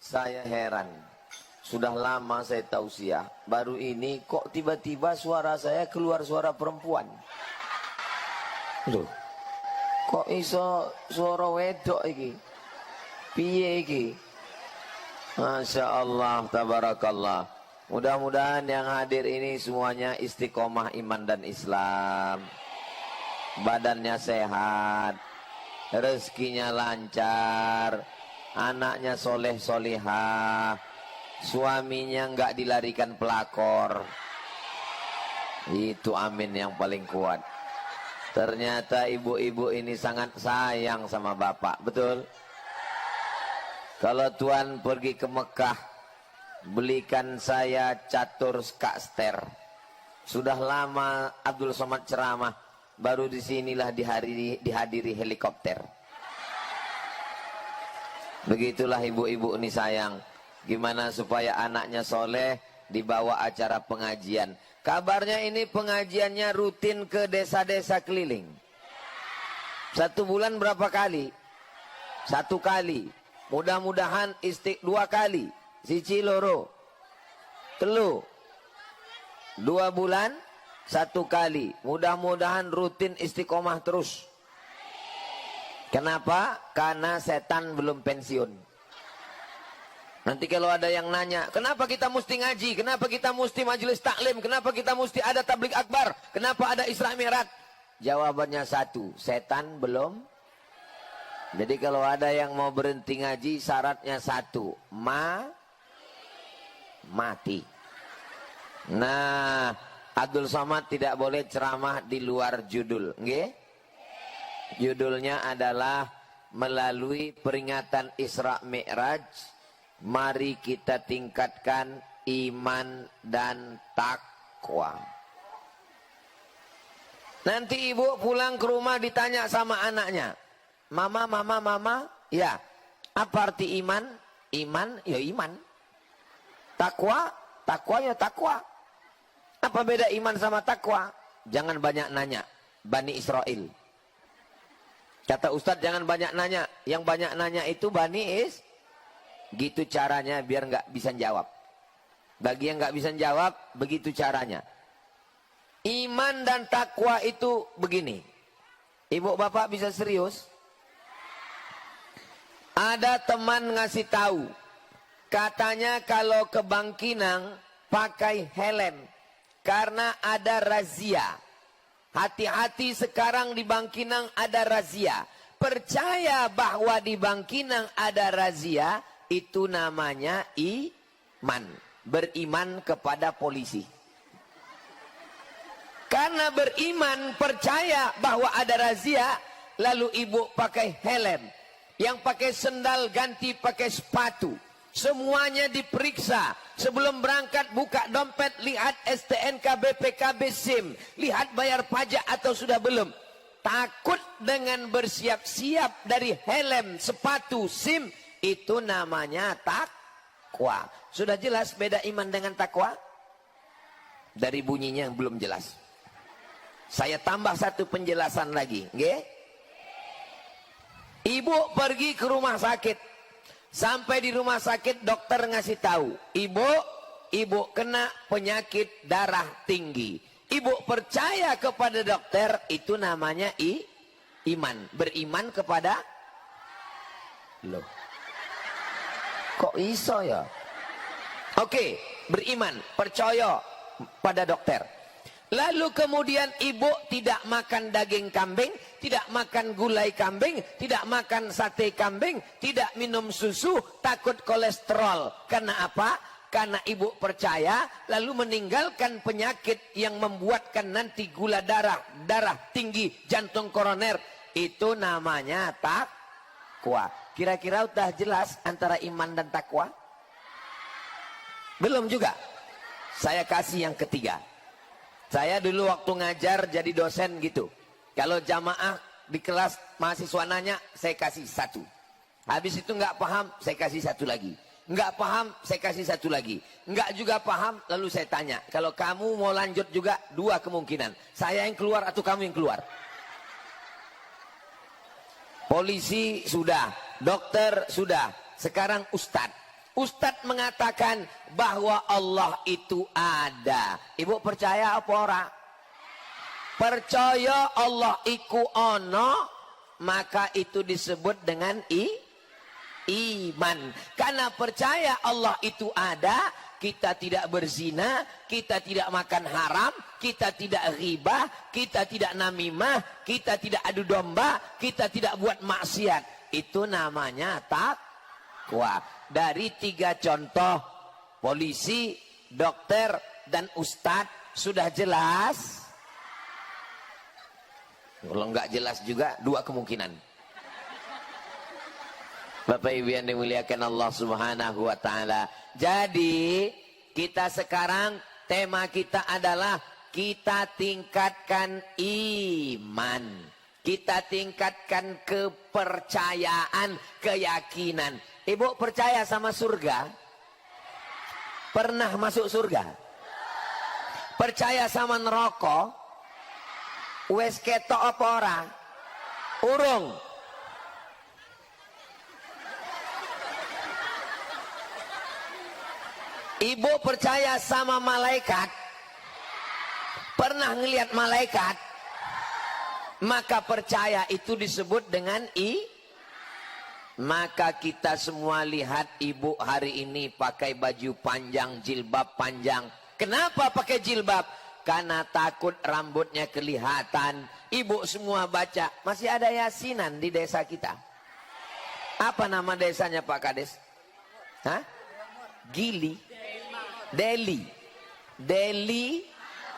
Saya heran. Sudah lama saya tausiah. Baru ini kok tiba-tiba suara saya keluar suara perempuan. Loh. Kok iso suara wedok iki? Piye iki? Masya Allah, tabarakallah. Mudah-mudahan yang hadir ini semuanya istiqomah iman dan Islam. Badannya sehat, rezekinya lancar, anaknya soleh solihah, suaminya nggak dilarikan pelakor. Itu amin yang paling kuat. Ternyata ibu-ibu ini sangat sayang sama bapak, betul? Kalau Tuhan pergi ke Mekah, belikan saya catur skakster. Sudah lama Abdul Somad ceramah, baru disinilah dihadiri helikopter. Begitulah ibu-ibu ini sayang. Gimana supaya anaknya soleh, dibawa acara pengajian. Kabarnya ini pengajiannya rutin ke desa-desa keliling. 1 bulan berapa kali? 1 kali. Mudah-mudahan 2 kali. Siji loro. Telu. 2 bulan 1 kali. Mudah-mudahan rutin istiqomah terus. Kenapa? Karena setan belum pensiun. Nanti kalau ada yang nanya, kenapa kita mesti ngaji? Kenapa kita mesti majelis taklim? Kenapa kita mesti ada tablik akbar? Kenapa ada Isra Mi'raj? Jawabannya 1, setan belum. Jadi kalau ada yang mau berhenti ngaji, syaratnya 1, mati. Nah, Abdul Somad tidak boleh ceramah di luar judul, nggih? Judulnya adalah melalui peringatan Isra Mi'raj, mari kita tingkatkan iman dan takwa. Nanti ibu pulang ke rumah ditanya sama anaknya, Mama, ya, apa arti iman? Iman, ya iman. Takwa, ya takwa. Apa beda iman sama takwa? Jangan banyak nanya, Bani Israel. Kata Ustadz jangan banyak nanya, yang banyak nanya itu Bani Is. Gitu caranya biar nggak bisa jawab. Bagi yang nggak bisa jawab, begitu caranya. Iman dan takwa itu begini. Ibu bapak bisa serius? Ada teman ngasih tahu, katanya kalau ke Bangkinang pakai helm karena ada razia. Hati-hati sekarang di Bangkinang ada razia. Percaya bahwa di Bangkinang ada razia, itu namanya iman. Beriman kepada polisi. Karena beriman, percaya bahwa ada razia, lalu ibu pakai helm. Yang pakai sendal ganti pakai sepatu. Semuanya diperiksa. Sebelum berangkat buka dompet, lihat STNK, BPKB, SIM. Lihat bayar pajak atau sudah belum. Takut dengan bersiap-siap dari helm, sepatu, SIM. Itu namanya takwa. Sudah jelas beda iman dengan takwa? Dari bunyinya yang belum jelas. Saya tambah 1 penjelasan lagi. Nggih? Ibu pergi ke rumah sakit. Sampai di rumah sakit dokter ngasih tahu, ibu kena penyakit darah tinggi. Ibu percaya kepada dokter, itu namanya iman. Beriman kepada loh. Kok iso ya? Oke, beriman, percaya pada dokter. Lalu kemudian ibu tidak makan daging kambing, tidak makan gulai kambing, tidak makan sate kambing, tidak minum susu, takut kolesterol. Karena apa? Karena ibu percaya, lalu meninggalkan penyakit yang membuatkan nanti gula darah tinggi, jantung koroner. Itu namanya takwa. Kira-kira udah jelas antara iman dan takwa? Belum juga. Saya kasih yang ketiga. Saya dulu waktu ngajar jadi dosen gitu. Kalau jamaah di kelas mahasiswa nanya, saya kasih 1. Habis itu nggak paham, saya kasih 1 lagi. Nggak paham, saya kasih 1 lagi. Nggak juga paham, lalu saya tanya. Kalau kamu mau lanjut juga, 2 kemungkinan. Saya yang keluar atau kamu yang keluar. Polisi sudah, dokter sudah, sekarang ustadz. Ustadz mengatakan bahwa Allah itu ada. Ibu percaya apa ora? Percaya Allah iku ono, maka itu disebut dengan iman. Karena percaya Allah itu ada, kita tidak berzina, kita tidak makan haram, kita tidak ghibah, kita tidak namimah, kita tidak adu domba, kita tidak buat maksiat. Itu namanya takwa. Dari 3 contoh, polisi, dokter, dan ustadz, sudah jelas? Kalau nggak jelas juga, 2 kemungkinan. Bapak Ibu yang dimuliakan Allah Subhanahu wa Ta'ala. Jadi, kita sekarang tema kita adalah kita tingkatkan iman. Kita tingkatkan kepercayaan, keyakinan. Ibu percaya sama surga? Pernah masuk surga? Percaya sama neraka? Wes ketok apa ora? Urung. Ibu percaya sama malaikat? Pernah ngelihat malaikat? Maka percaya itu disebut dengan Maka kita semua lihat ibu hari ini pakai baju panjang, jilbab panjang. Kenapa pakai jilbab? Karena takut rambutnya kelihatan. Ibu semua baca. Masih ada yasinan di desa kita. Apa nama desanya Pak Kades? Hah? Gili. Deli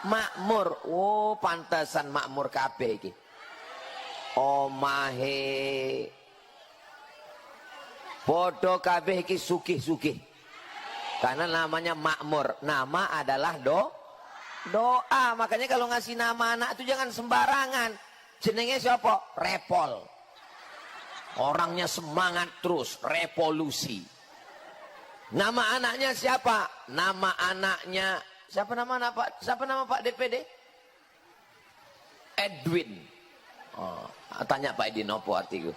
Makmur. Oh, pantesan makmur kabeh iki. Omahe podo kabeh iki sugih-sugih. Karena namanya makmur. Nama adalah doa. Makanya kalau ngasih nama anak itu jangan sembarangan. Jenenge siapa? Repol. Orangnya semangat terus, revolusi. Nama anaknya siapa? Nama anaknya siapa nama Pak DPD? Edwin. Oh, tanya Pak Edwin apa artiku?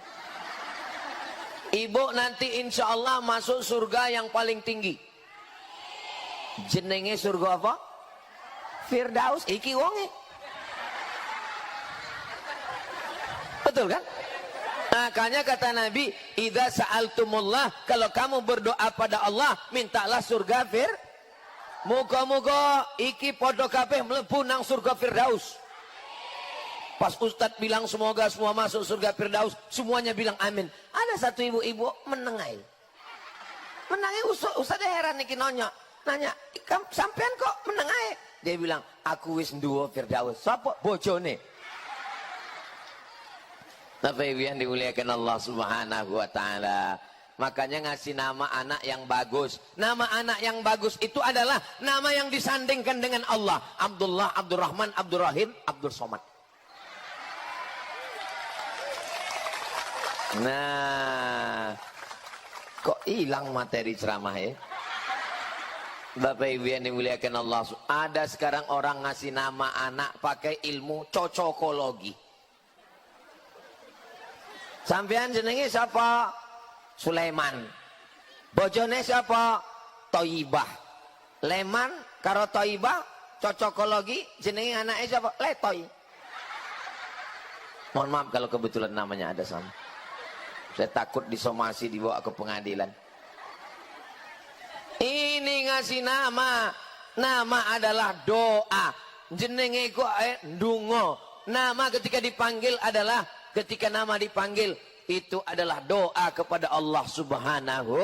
Ibu nanti insya Allah masuk surga yang paling tinggi. Jenenge surga apa? Firdaus. Iki wonge. Betul kan? Makanya kata Nabi, idza sa'altumullah, kalau kamu berdoa pada Allah, mintalah surga Muga-muga iki podo kabeh mlebu nang surga Firdaus. Pas Ustadz bilang semoga semua masuk surga Firdaus, semuanya bilang amin. Ada satu ibu-ibu menengai. Ustadz heran niki nanya, sampean kok menengai? Dia bilang, aku wis nduwe Firdaus. Sapa? Bojone. Bapak Ibu yang dimuliakan Allah Subhanahu wa Ta'ala. Makanya ngasih nama anak yang bagus. Nama anak yang bagus itu adalah nama yang disandingkan dengan Allah. Abdullah, Abdurrahman, Abdurrahim, Abdul Somad. Nah, kok hilang materi ceramah ya? Bapak Ibu yang dimuliakan Allah. Ada sekarang orang ngasih nama anak pakai ilmu cocokologi. Sampean jenenge siapa? Sulaiman. Bojone siapa? Toibah. Leman karo Toibah cocokologi jenenge anaknya siapa? Letoy. Mohon maaf kalau kebetulan namanya ada sama. Saya takut disomasi dibawa ke pengadilan. Ini ngasih nama. Nama adalah doa. Jenenge kok ndonga. Nama ketika dipanggil adalah ketika nama dipanggil itu adalah doa kepada Allah Subhanahu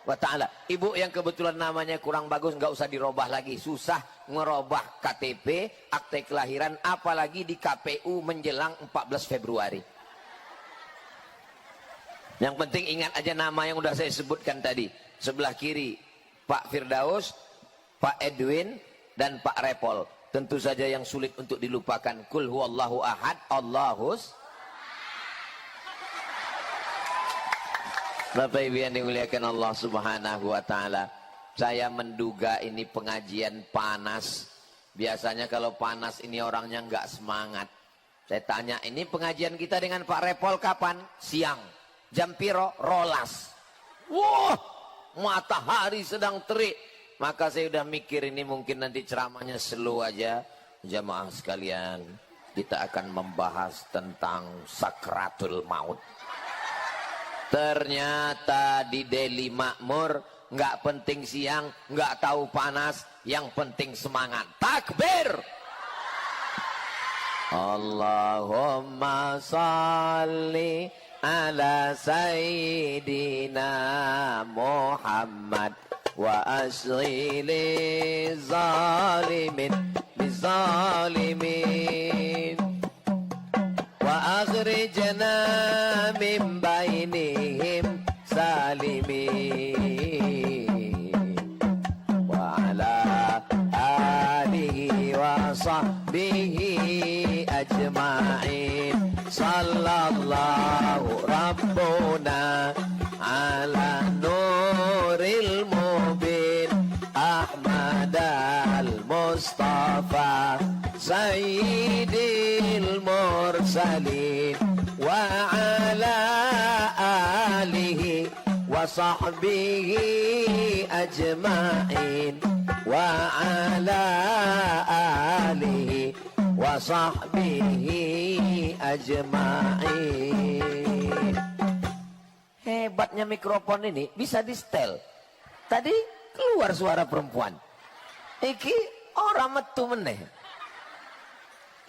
wa Ta'ala. Ibu yang kebetulan namanya kurang bagus nggak usah dirubah lagi. Susah ngerubah KTP, akte kelahiran, apalagi di KPU menjelang 14 Februari. Yang penting ingat aja nama yang udah saya sebutkan tadi. Sebelah kiri Pak Firdaus, Pak Edwin, dan Pak Repol. Tentu saja yang sulit untuk dilupakan. Kul huwallahu ahad, Allahus. Bapak Ibu yang dimuliakan Allah Subhanahu wa Ta'ala. Saya menduga ini pengajian panas. Biasanya kalau panas ini orangnya nggak semangat. Saya tanya, ini pengajian kita dengan Pak Repol kapan? Siang. Jam piro? Rolas. Wah, matahari sedang terik. Maka saya udah mikir ini mungkin nanti ceramahnya slow aja. Jamaah sekalian, kita akan membahas tentang sakratul maut. Ternyata di Deli Makmur nggak penting siang, nggak tahu panas, yang penting semangat. Takbir! Allahumma salli ala sayyidina Muhammad wa asghili zalimin bizalimin wa akhrijna min bainihim salimin wa ala alihi wa sahbihi ajma'in sallallahu rabbuna ala nuril mubin Ahmad al-Mustafa sayyidil mursalin wa ala alihi wa sahbihi ajma'in wa ala alihi wa sahbihi ajma'in. Hebatnya mikrofon ini bisa di setel. Tadi keluar suara perempuan. Iki orang metu meneh.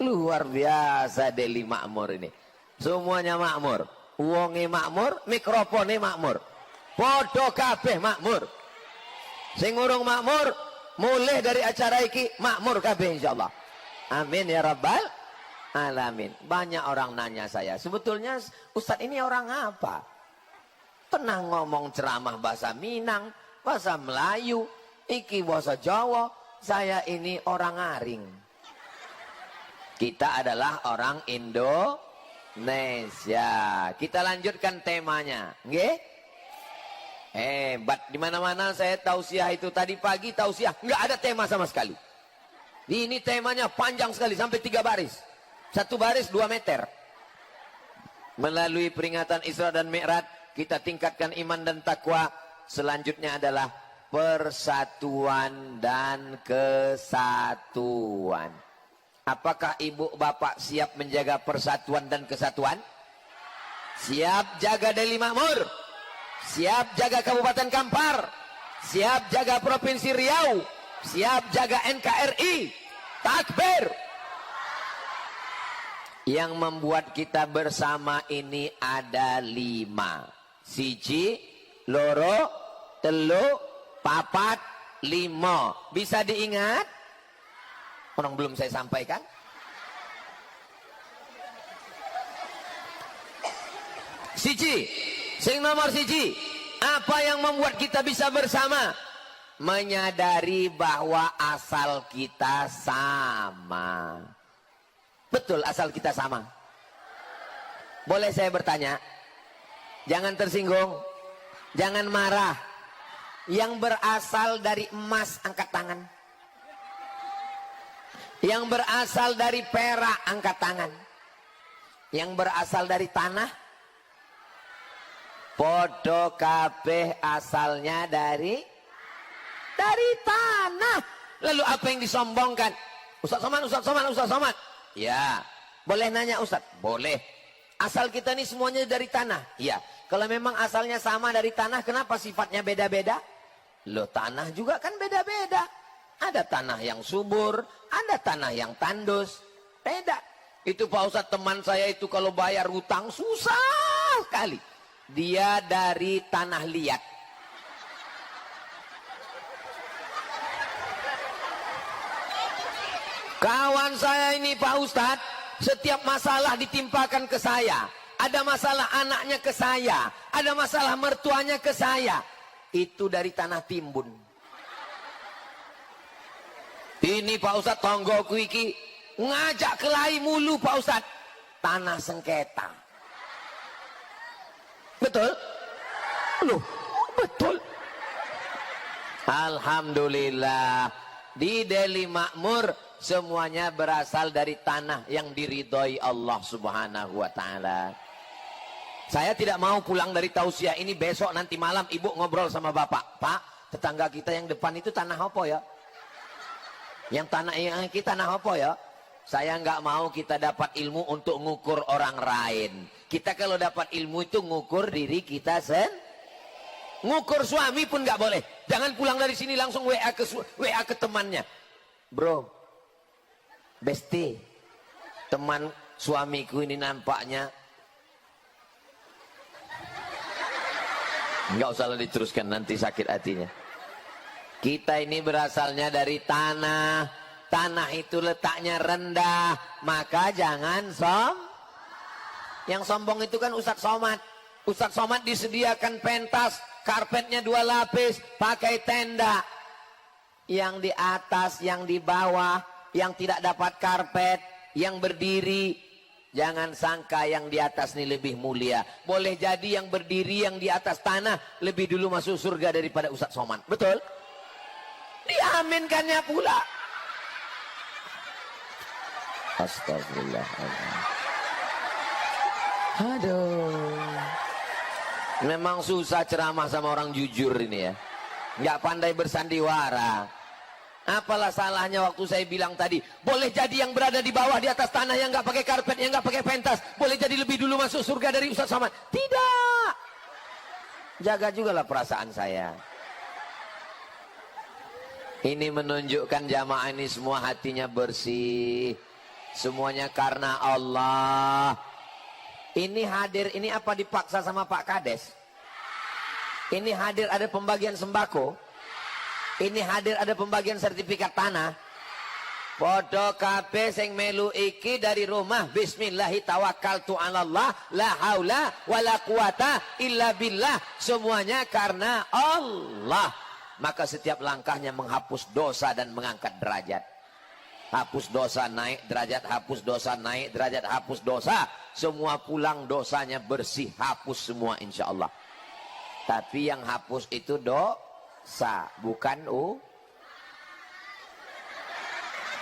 Luar biasa Deli Makmur ini. Semuanya makmur. Wonge makmur, mikrofonnya makmur. Podo kabeh makmur. Sing urung makmur, mulai dari acara iki makmur kabeh insyaallah. Amin ya rabbal alamin. Banyak orang nanya saya, sebetulnya Ustadz ini orang apa? Pernah ngomong ceramah bahasa Minang, bahasa Melayu, iki bahasa Jawa. Saya ini orang Aring. Kita adalah orang Indonesia. Kita lanjutkan temanya, nggih? Hebat. Di mana-mana saya tausiah itu, tadi pagi tausiah nggak ada tema sama sekali. Ini temanya panjang sekali sampai 3 baris. 1 baris 2 meter. Melalui peringatan Isra dan Mi'raj, kita tingkatkan iman dan takwa. Selanjutnya adalah persatuan dan kesatuan. Apakah ibu bapak siap menjaga persatuan dan kesatuan? Siap jaga Deli Makmur? Siap jaga Kabupaten Kampar? Siap jaga Provinsi Riau? Siap jaga NKRI? Takbir! Yang membuat kita bersama ini ada 5. Siji, loro, telu, papat, 5. Bisa diingat? Orang belum saya sampaikan. Siji, sing nomor siji. Apa yang membuat kita bisa bersama? Menyadari bahwa asal kita sama. Betul asal kita sama. Boleh saya bertanya? Jangan tersinggung. Jangan marah. Yang berasal dari emas angkat tangan. Yang berasal dari perak angkat tangan. Yang berasal dari tanah, podo kabeh asalnya dari tanah. Lalu apa yang disombongkan? Ustaz Somad, Ustaz Somad, Ustaz Somad. Ya, boleh nanya Ustaz? Boleh. Asal kita ini semuanya dari tanah. Ya, kalau memang asalnya sama dari tanah, kenapa sifatnya beda-beda? Loh, tanah juga kan beda-beda. Ada tanah yang subur, ada tanah yang tandus. Beda. Itu Pak Ustadz, teman saya itu kalau bayar hutang susah sekali. Dia dari tanah liat. Kawan saya ini Pak Ustadz, setiap masalah ditimpakan ke saya. Ada masalah anaknya ke saya. Ada masalah mertuanya ke saya. Itu dari tanah timbun. Ini Pak Ustadz, tonggoku iki ngajak kelahi mulu Pak Ustadz. Tanah sengketa. Betul? Loh, betul. Alhamdulillah. Di Deli Makmur semuanya berasal dari tanah yang diridhoi Allah Subhanahu wa taala. Saya tidak mau pulang dari tausiah ini besok nanti malam ibu ngobrol sama bapak. Pak, tetangga kita yang depan itu tanah apa ya? Yang tanah yang kita tanah apa ya? Saya nggak mau kita dapat ilmu untuk ngukur orang lain. Kita kalau dapat ilmu itu ngukur diri kita ngukur suami pun nggak boleh. Jangan pulang dari sini langsung WA ke temannya. Bro, Besti, teman suamiku ini nampaknya. Nggak usah diteruskan, nanti sakit hatinya. Kita ini berasalnya dari tanah. Tanah itu letaknya rendah, maka jangan yang sombong itu kan Ustadz Somad. Ustadz Somad disediakan pentas, karpetnya 2 lapis, pakai tenda. Yang di atas, yang di bawah, yang tidak dapat karpet, yang berdiri. Jangan sangka yang di atas ini lebih mulia. Boleh jadi yang berdiri, yang di atas tanah lebih dulu masuk surga daripada Ustadz Somad. Betul? Diaminkannya pula. Astagfirullahaladzim. Aduh. Memang susah ceramah sama orang jujur ini ya. Nggak pandai bersandiwara. Apalah salahnya waktu saya bilang tadi, boleh jadi yang berada di bawah di atas tanah yang nggak pakai karpet, yang nggak pakai pentas, boleh jadi lebih dulu masuk surga dari Ustadz Somad. Tidak. Jaga juga lah perasaan saya. Ini menunjukkan jamaah ini semua hatinya bersih. Semuanya karena Allah. Ini hadir, ini apa dipaksa sama Pak Kades? Ini hadir ada pembagian sembako. Ini hadir ada pembagian sertifikat tanah. Podo kabeh sing melu iki dari rumah bismillahi tawakkaltu 'alallah la haula wala quwata illa billah. Semuanya karena Allah. Maka setiap langkahnya menghapus dosa dan mengangkat derajat. Hapus dosa naik derajat, hapus dosa naik derajat, hapus dosa. Semua pulang dosanya bersih, hapus semua insya Allah. Tapi yang hapus itu dosa, bukan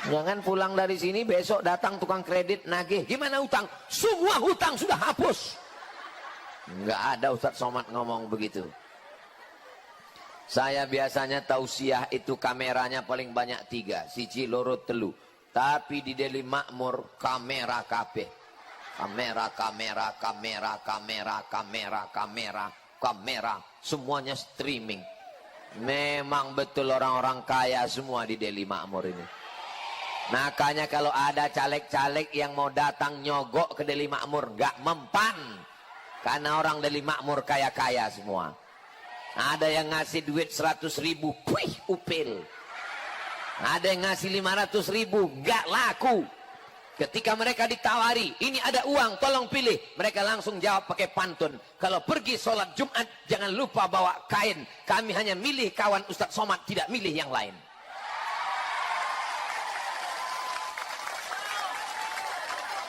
Jangan pulang dari sini besok datang tukang kredit nagih. Gimana utang? Semua hutang sudah hapus. Nggak ada Ustadz Somad ngomong begitu. Saya biasanya tausiah itu kameranya paling banyak 3, siji loro telu. Tapi di Deli Makmur kamera kabeh. Kamera. Semuanya streaming. Memang betul orang-orang kaya semua di Deli Makmur ini. Makanya kalau ada caleg-caleg yang mau datang nyogok ke Deli Makmur, nggak mempan. Karena orang Deli Makmur kaya-kaya semua. Ada yang ngasih duit 100.000, wih upil. Ada yang ngasih 500.000, gak laku. Ketika mereka ditawari, ini ada uang, tolong pilih. Mereka langsung jawab pakai pantun. Kalau pergi sholat Jumat, jangan lupa bawa kain. Kami hanya milih kawan Ustadz Somad, tidak milih yang lain.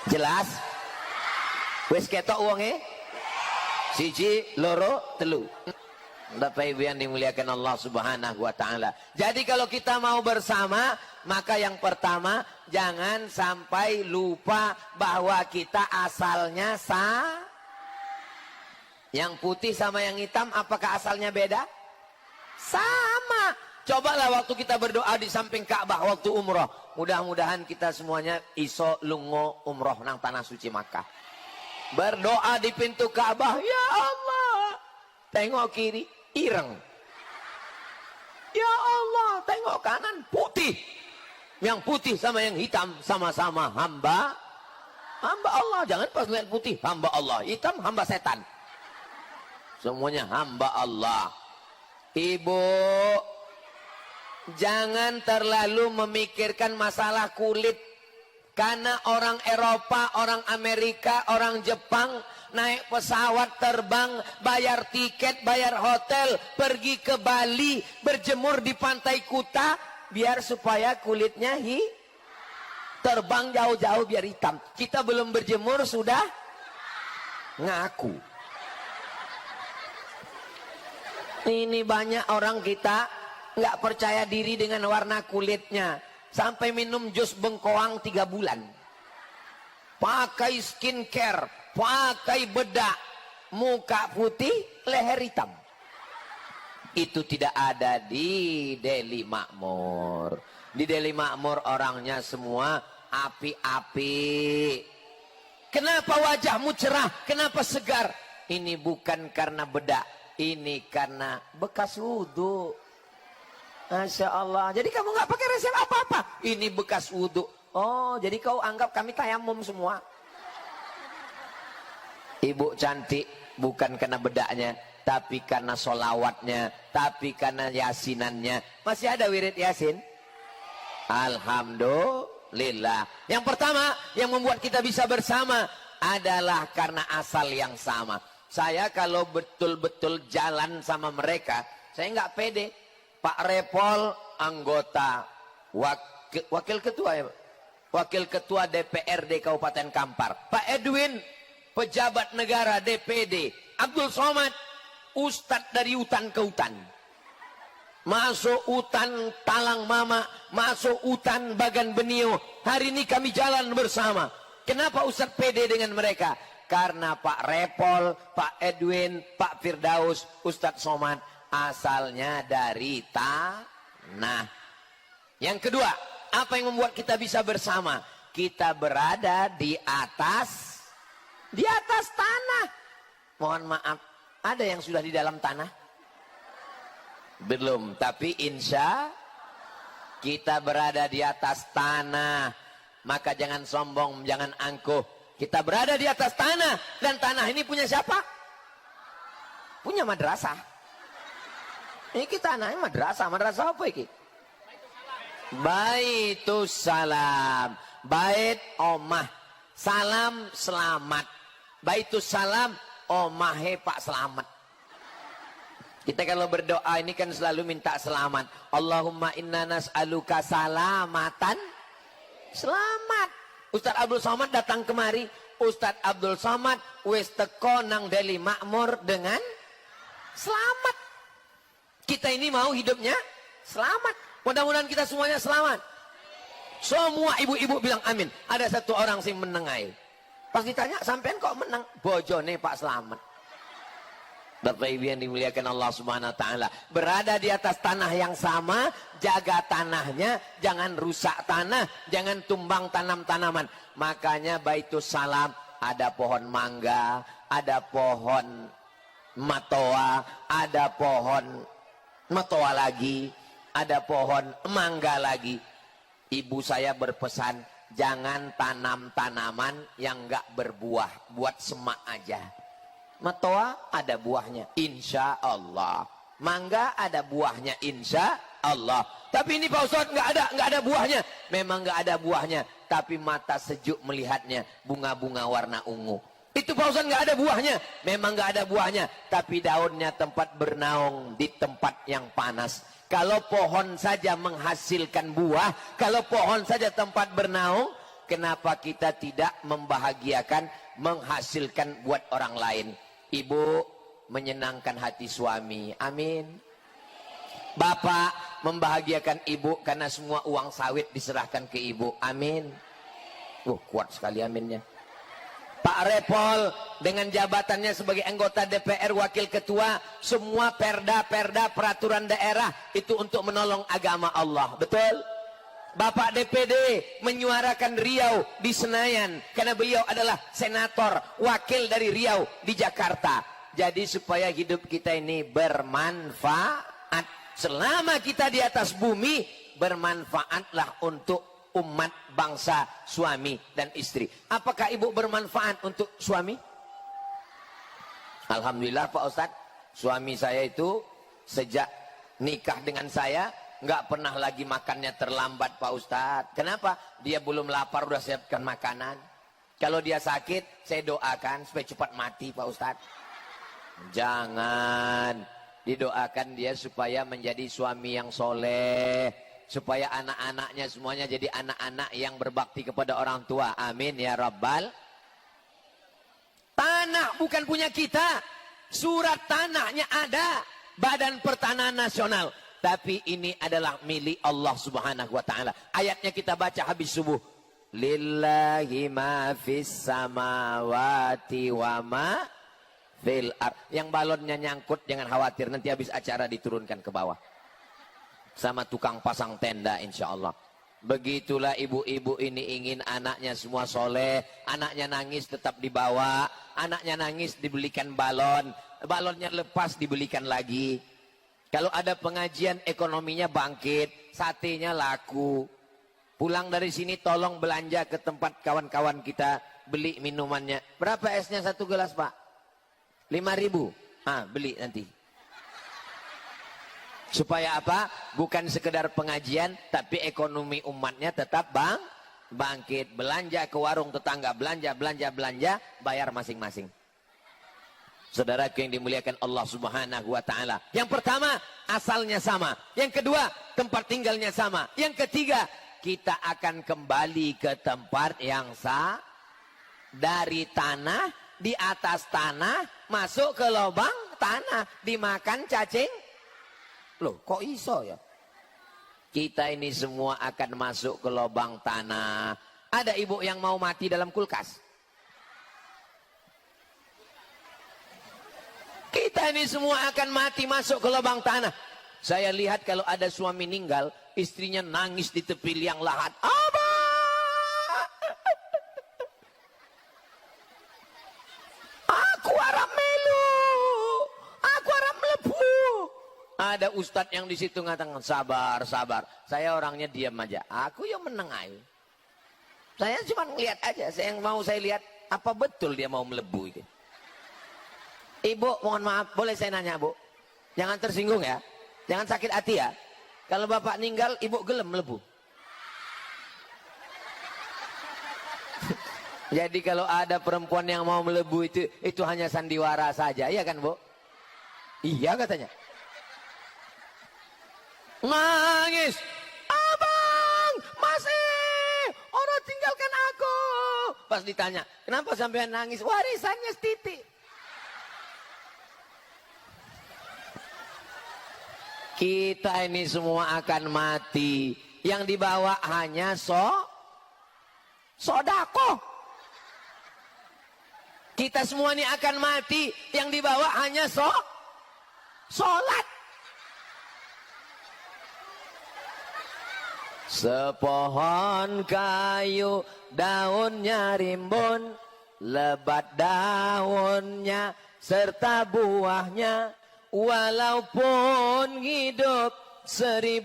Jelas? Wes ketok uangnya? Siji, loro, telu. Bapak Ibu yang dimuliakan Allah Subhanahu wa Ta'ala. Jadi kalau kita mau bersama, maka yang pertama jangan sampai lupa bahwa kita asalnya Yang putih sama yang hitam apakah asalnya beda? Sama. Cobalah waktu kita berdoa di samping Ka'bah waktu umroh. Mudah-mudahan kita semuanya iso lungo umroh nang tanah suci Makkah. Berdoa di pintu Ka'bah, ya Allah. Tengok kiri, ireng. Ya Allah, tengok kanan, putih. Yang putih sama yang hitam sama-sama hamba Allah. Jangan pas lihat putih hamba Allah, hitam hamba setan. Semuanya hamba Allah. Ibu, jangan terlalu memikirkan masalah kulit. Karena orang Eropa, orang Amerika, orang Jepang naik pesawat terbang, bayar tiket, bayar hotel, pergi ke Bali, berjemur di pantai Kuta, biar supaya kulitnya terbang jauh-jauh biar hitam. Kita belum berjemur sudah ngaku. Ini banyak orang kita nggak percaya diri dengan warna kulitnya. Sampai minum jus bengkoang 3 bulan. Pakai skincare, pakai bedak. muka putih, leher hitam. Itu tidak ada di Deli Makmur. Di Deli Makmur orangnya semua api-api. Kenapa wajahmu cerah? Kenapa segar? Ini bukan karena bedak. Ini karena bekas wudhu. Masya Allah. Jadi kamu nggak pakai resep apa-apa. Ini bekas wudhu. Oh, jadi kau anggap kami tayamum semua. Ibu cantik bukan karena bedaknya, tapi karena solawatnya, tapi karena yasinannya. Masih ada wirid yasin? Alhamdulillah. Yang pertama yang membuat kita bisa bersama adalah karena asal yang sama. Saya kalau betul-betul jalan sama mereka, saya nggak pede. Pak Repol anggota wakil ketua ya, Wakil Ketua DPRD Kabupaten Kampar. Pak Edwin pejabat negara DPD. Abdul Somad ustadz dari hutan ke hutan. Masuk hutan Talang Mama, masuk hutan Bagan Benio. Hari ini kami jalan bersama. Kenapa Ustadz pede dengan mereka? Karena Pak Repol, Pak Edwin, Pak Firdaus, Ustadz Somad asalnya dari tanah. Yang kedua, apa yang membuat kita bisa bersama? Kita berada di atas tanah. Mohon maaf, ada yang sudah di dalam tanah? Belum, tapi insya kita berada di atas tanah. Maka jangan sombong, jangan angkuh. Kita berada di atas tanah. Dan tanah ini punya siapa? Punya madrasah. Ini tanahnya madrasah. Madrasah apa ini? Baitus salam. Bait omah. Salam selamat. Baitus salam omahe Pak Selamat. Kita kalau berdoa ini kan selalu minta selamat. Allahumma inna nas'aluka salamatan. Selamat. Ustadz Abdul Somad datang kemari. Ustadz Abdul Somad wis teko nang Deli Makmur dengan selamat. Kita ini mau hidupnya selamat. Mudah-mudahan kita semuanya selamat. Semua ibu-ibu bilang amin. Ada satu orang sing menengai. Pas ditanya, sampean kok menang? Bojone Pak Selamat. Bapak Ibu yang dimuliakan Allah Subhanahu wa taala, berada di atas tanah yang sama, jaga tanahnya, jangan rusak tanah, jangan tumbang tanam-tanaman. Makanya Baitus Salam ada pohon mangga, ada pohon matoa, ada pohon matoa lagi, ada pohon mangga lagi. Ibu saya berpesan, jangan tanam tanaman yang enggak berbuah, buat semak aja. Matoa ada buahnya, insya Allah. Mangga ada buahnya, insya Allah. Tapi ini Pak Ustadz nggak ada buahnya. Memang nggak ada buahnya, tapi mata sejuk melihatnya, bunga-bunga warna ungu. Itu Pak Ustadz nggak ada buahnya. Memang nggak ada buahnya, tapi daunnya tempat bernaung di tempat yang panas. Kalau pohon saja menghasilkan buah, kalau pohon saja tempat bernaung, kenapa kita tidak membahagiakan, menghasilkan buat orang lain? Ibu menyenangkan hati suami, amin. Bapak membahagiakan ibu karena semua uang sawit diserahkan ke ibu, amin. Kuat sekali aminnya. Pak Repol dengan jabatannya sebagai anggota DPR Wakil Ketua, semua perda-perda peraturan daerah itu untuk menolong agama Allah, betul? Bapak DPD menyuarakan Riau di Senayan karena beliau adalah senator wakil dari Riau di Jakarta. Jadi supaya hidup kita ini bermanfaat, selama kita di atas bumi, bermanfaatlah untuk umat bangsa, suami dan istri. Apakah ibu bermanfaat untuk suami? Alhamdulillah Pak Ustadz, suami saya itu sejak nikah dengan saya nggak pernah lagi makannya terlambat Pak Ustadz. Kenapa? Dia belum lapar udah siapkan makanan. Kalau dia sakit, saya doakan supaya cepat mati Pak Ustadz. Jangan. Didoakan dia supaya menjadi suami yang soleh, supaya anak-anaknya semuanya jadi anak-anak yang berbakti kepada orang tua. Amin ya Rabbal. Tanah bukan punya kita. Surat tanahnya ada. Badan Pertanahan Nasional. Tapi ini adalah milik Allah Subhanahu wa taala. Ayatnya kita baca habis subuh. Lillahi ma fis samawati wa ma fil ard. Yang balonnya nyangkut jangan khawatir, nanti habis acara diturunkan ke bawah sama tukang pasang tenda insya Allah. Begitulah ibu-ibu ini ingin anaknya semua soleh, anaknya nangis tetap dibawa, anaknya nangis dibelikan balon, balonnya lepas dibelikan lagi. Kalau ada pengajian ekonominya bangkit, satenya laku. Pulang dari sini tolong belanja ke tempat kawan-kawan kita, beli minumannya. Berapa esnya satu gelas Pak? 5.000. Ah, beli nanti. Supaya apa? Bukan sekedar pengajian, tapi ekonomi umatnya tetap bangkit. Belanja ke warung tetangga, belanja, bayar masing-masing. Saudaraku yang dimuliakan Allah Subhanahu wa taala. Yang pertama, asalnya sama. Yang kedua, tempat tinggalnya sama. Yang ketiga, kita akan kembali ke tempat yang sah. Dari tanah, di atas tanah, masuk ke lubang tanah, dimakan cacing. Loh, kok iso ya? Kita ini semua akan masuk ke lubang tanah. Ada ibu yang mau mati dalam kulkas? Kita ini semua akan mati masuk ke lubang tanah. Saya lihat kalau ada suami meninggal, istrinya nangis di tepi liang lahat. Abah! Aku harap melu. Aku harap melebu. Ada ustadz yang di situ ngatakan sabar, sabar. Saya orangnya diam aja. Aku yang meneng aja. Saya cuma ngeliat aja. Yang mau saya lihat apa betul dia mau melebu itu. Ibu, mohon maaf, boleh saya nanya Bu? Jangan tersinggung ya, jangan sakit hati ya. Kalau bapak meninggal, ibu gelem melebu. Jadi kalau ada perempuan yang mau melebu itu hanya sandiwara saja, iya kan Bu? Iya katanya. Nangis, abang, masih, orang tinggalkan aku. Pas ditanya, kenapa sampai nangis? Warisannya setitik. Kita ini semua akan mati. Yang dibawa hanya sodako. Kita semua ini akan mati. Yang dibawa hanya solat. Sepohon kayu daunnya rimbun, lebat daunnya serta buahnya. Walaupun hidup 1000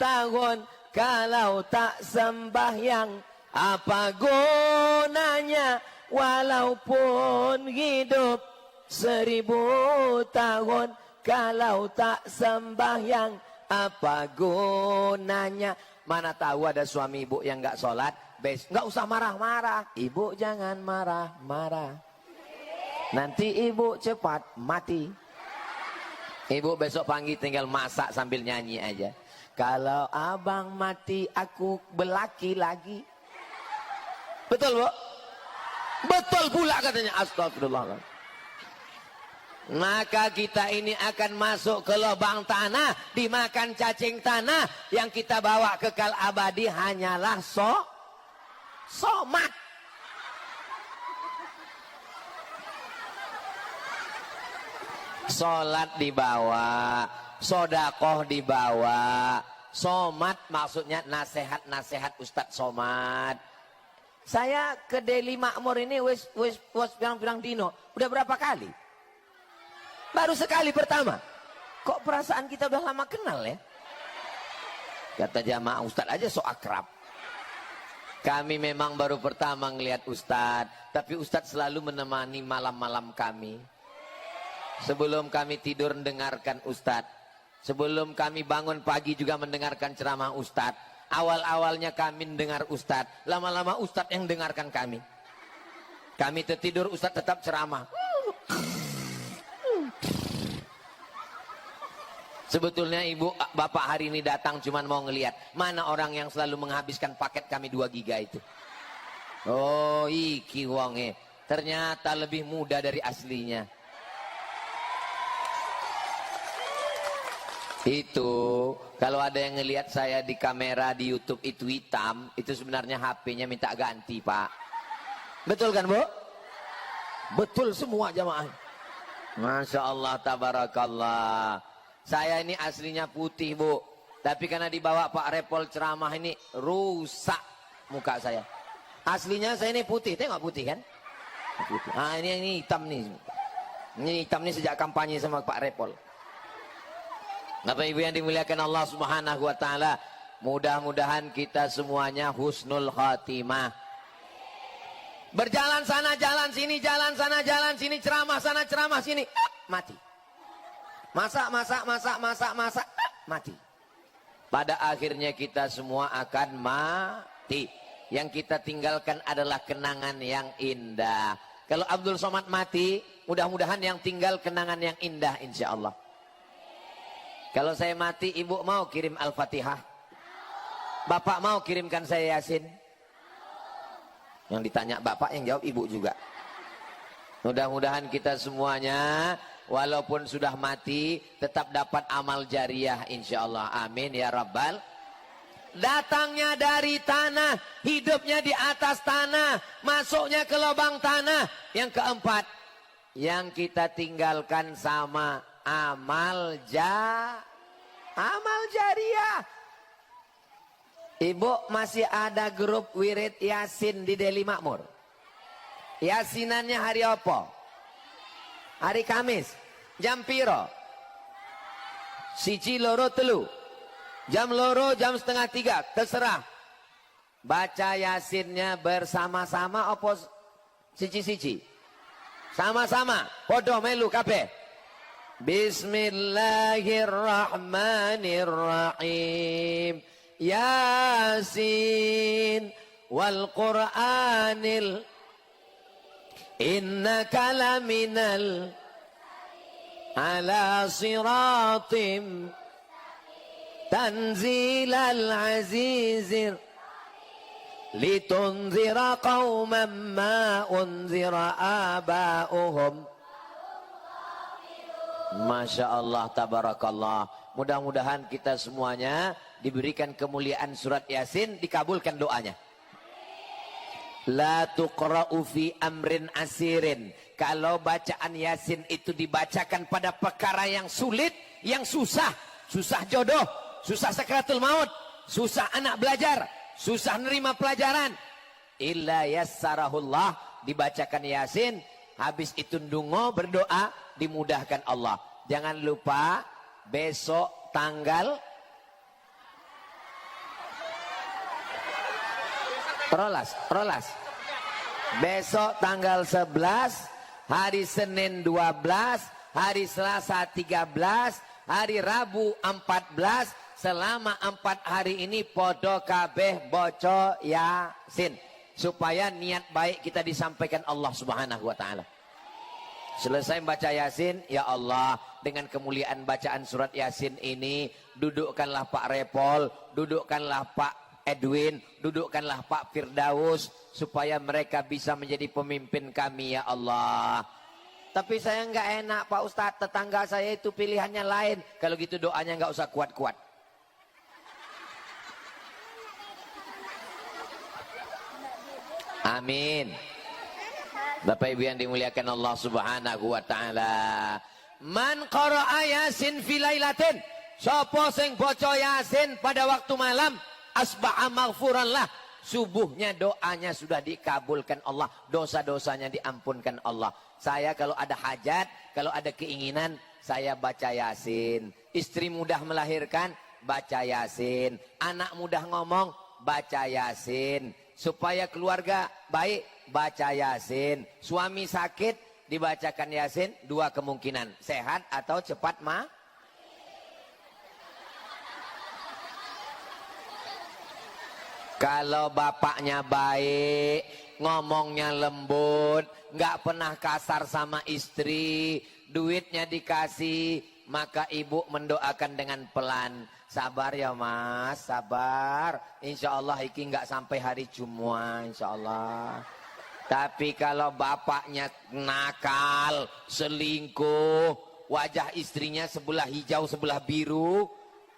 tahun, kalau tak sembahyang apa gunanya? Walaupun hidup 1000 tahun, kalau tak sembahyang apa gunanya? Mana tahu ada suami ibu yang nggak sholat, nggak usah marah-marah. Ibu jangan marah-marah, nanti ibu cepat mati. Ibu besok pagi tinggal masak sambil nyanyi aja. Kalau abang mati aku belaki lagi. Betul Bu? Betul pula katanya. Astagfirullah. Maka kita ini akan masuk ke lubang tanah, dimakan cacing tanah. Yang kita bawa kekal abadi hanyalah somat. Sholat dibawa, sodakoh dibawa, somat maksudnya nasihat-nasihat Ustadz Somad. Saya ke Deli Makmur ini wis pirang-pirang dino. Udah berapa kali? Baru sekali pertama. Kok perasaan kita udah lama kenal ya? Kata jamaah Ustadz aja so akrab. Kami memang baru pertama ngelihat Ustadz, tapi Ustadz selalu menemani malam-malam kami. Sebelum kami tidur mendengarkan Ustadz. Sebelum kami bangun pagi juga mendengarkan ceramah Ustadz. Awal-awalnya kami mendengar Ustadz. Lama-lama Ustadz yang dengarkan kami. Kami tertidur, Ustadz tetap ceramah. Sebetulnya ibu, bapak hari ini datang cuma mau ngelihat. Mana orang yang selalu menghabiskan paket kami 2 giga itu. Oh iki wonge. Ternyata lebih muda dari aslinya. Itu kalau ada yang ngelihat saya di kamera di YouTube itu hitam, itu sebenarnya HP-nya minta ganti Pak. Betul kan Bu? Betul semua jamaah. Masya Allah, tabarakallah. Saya ini aslinya putih, Bu. Tapi karena dibawa Pak Repol ceramah ini, rusak muka saya. Aslinya saya ini putih, tengok putih kan? Putih. Ah, ini hitam nih. Ini hitam nih sejak kampanye sama Pak Repol. Bapak Ibu yang dimuliakan Allah Subhanahu wa taala, mudah-mudahan kita semuanya husnul khatimah. Berjalan sana, jalan sini, jalan sana, jalan sini, ceramah sana, ceramah sini, mati. Masak, mati. Pada akhirnya kita semua akan mati. Yang kita tinggalkan adalah kenangan yang indah. Kalau Abdul Somad mati, mudah-mudahan yang tinggal kenangan yang indah insya Allah. Kalau saya mati, ibu mau kirim Al-Fatihah? Bapak mau kirimkan saya Yasin? Yang ditanya bapak, yang jawab ibu juga. Mudah-mudahan kita semuanya walaupun sudah mati tetap dapat amal jariah insya Allah. Amin ya Rabbal. Datangnya dari tanah, hidupnya di atas tanah, masuknya ke lubang tanah. Yang keempat, yang kita tinggalkan sama amal jariah. Ibu masih ada grup wirid Yasin di Deli Makmur. Yasinannya hari apa? Hari Kamis. Jam piro? Siji loro telu. Jam loro, jam setengah tiga, terserah. Baca Yasinnya bersama-sama apa siji-siji? Sama-sama, podo melu kabeh. Bismillahirrahmanirrahim. Yasin wal Qur'anil innaka laminal ala siratim Tanzilal azizir litunzira qawman ma unzira aba'uhum. Masya Allah, tabarakallah. Mudah-mudahan kita semuanya diberikan kemuliaan surat Yasin, dikabulkan doanya. La tuqra'u fi amrin asirin. Kalau bacaan Yasin itu dibacakan pada perkara yang sulit, yang susah. Susah jodoh, susah sakratul maut, susah anak belajar, susah nerima pelajaran. Illa yassarahullah, dibacakan Yasin, habis itu ndungo berdoa, dimudahkan Allah. Jangan lupa besok tanggal rolas. Besok tanggal 11, hari Senin 12, hari Selasa 13, hari Rabu 14, selama 4 hari ini podo kabeh boco Yasin, supaya niat baik kita disampaikan Allah Subhanahu wa taala. Selesai baca Yasin, ya Allah, dengan kemuliaan bacaan surat Yasin ini, dudukkanlah Pak Repol, dudukkanlah Pak Edwin, dudukkanlah Pak Firdaus, supaya mereka bisa menjadi pemimpin kami ya Allah. Tapi saya nggak enak Pak Ustadz, tetangga saya itu pilihannya lain. Kalau gitu doanya nggak usah kuat-kuat. Amin. Bapak Ibu yang dimuliakan Allah Subhanahu wa taala. Man qara'a Yasin fi lailatin. Sapa sing baca Yasin pada waktu malam, asbaha maghfuran lah. Subuhnya doanya sudah dikabulkan Allah, dosa-dosanya diampunkan Allah. Saya kalau ada hajat, kalau ada keinginan, saya baca Yasin. Istri mudah melahirkan, baca Yasin. Anak mudah ngomong, baca Yasin. Supaya keluarga baik, baca Yasin. Suami sakit, dibacakan Yasin. 2 kemungkinan, sehat atau cepat Kalau bapaknya baik, ngomongnya lembut, nggak pernah kasar sama istri, duitnya dikasih, maka ibu mendoakan dengan pelan. Sabar ya mas, sabar. Insya Allah iki nggak sampai hari Jumat, insya Allah. Tapi kalau bapaknya nakal, selingkuh, wajah istrinya sebelah hijau, sebelah biru,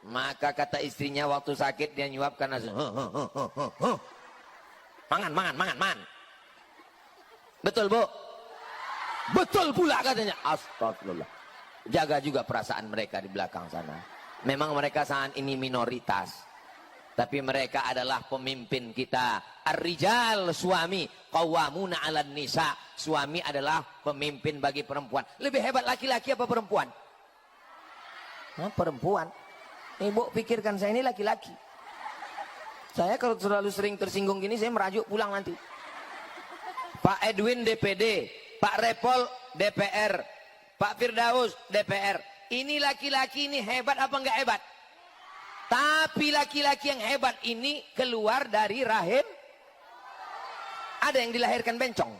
maka kata istrinya waktu sakit dia nyuapkan nasi. Mangan. Betul Bu? Betul pula katanya. Astagfirullah. Jaga juga perasaan mereka di belakang sana. Memang mereka saat ini minoritas. Tapi mereka adalah pemimpin kita. Ar-rijal, suami. Qawwamuna 'alan nisa. Suami adalah pemimpin bagi perempuan. Lebih hebat laki-laki apa perempuan? Nah, perempuan. Ibu pikirkan, saya ini laki-laki. Saya kalau terlalu sering tersinggung gini, saya merajuk pulang nanti. Pak Edwin DPD, Pak Repol DPR, Pak Firdaus DPR. Ini laki-laki ini hebat apa enggak hebat? Tapi laki-laki yang hebat ini keluar dari rahim. Ada yang dilahirkan bencong.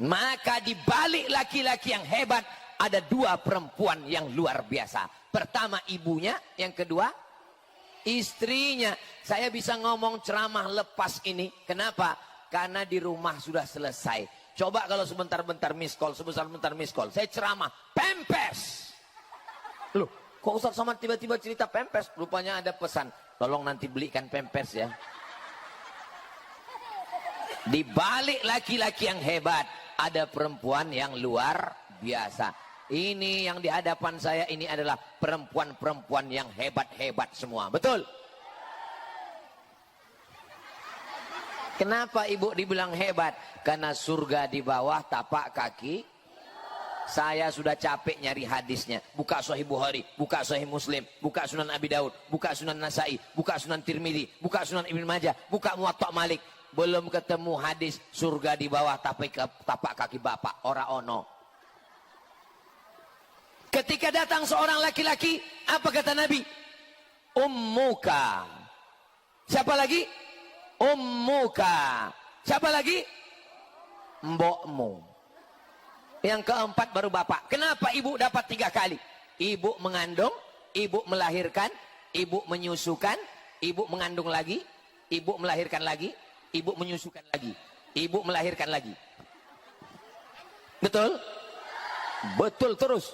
Maka di balik laki-laki yang hebat ada dua perempuan yang luar biasa. Pertama ibunya, yang kedua istrinya. Saya bisa ngomong ceramah lepas ini. Kenapa? Karena di rumah sudah selesai. Coba kalau sebentar-bentar miss call, sebentar-bentar miss call. Saya ceramah, pempes. Loh, kok Ustaz Somad tiba-tiba cerita pempes? Rupanya ada pesan. Tolong nanti belikan pempes ya. Di balik laki-laki yang hebat, ada perempuan yang luar biasa. Ini yang di hadapan saya ini adalah perempuan-perempuan yang hebat-hebat semua. Betul? Kenapa ibu dibilang hebat? Karena surga di bawah tapak kaki. Saya sudah capek nyari hadisnya. Buka Sahih Bukhari, buka Sahih Muslim, buka Sunan Abi Daud, buka Sunan Nasai, buka Sunan Tirmidzi, buka Sunan Ibnu Majah, buka Muwatta Malik. Belum ketemu hadis surga di bawah tapak kaki bapak. Ora ono. Ketika datang seorang laki-laki, apa kata Nabi? Ummuka. Siapa lagi? Ummuka. Siapa lagi? Mbokmu. Yang keempat baru bapak. Kenapa ibu dapat 3 kali? Ibu mengandung, ibu melahirkan, ibu menyusukan, ibu mengandung lagi, ibu melahirkan lagi, ibu menyusukan lagi, ibu melahirkan lagi. Betul? Betul terus.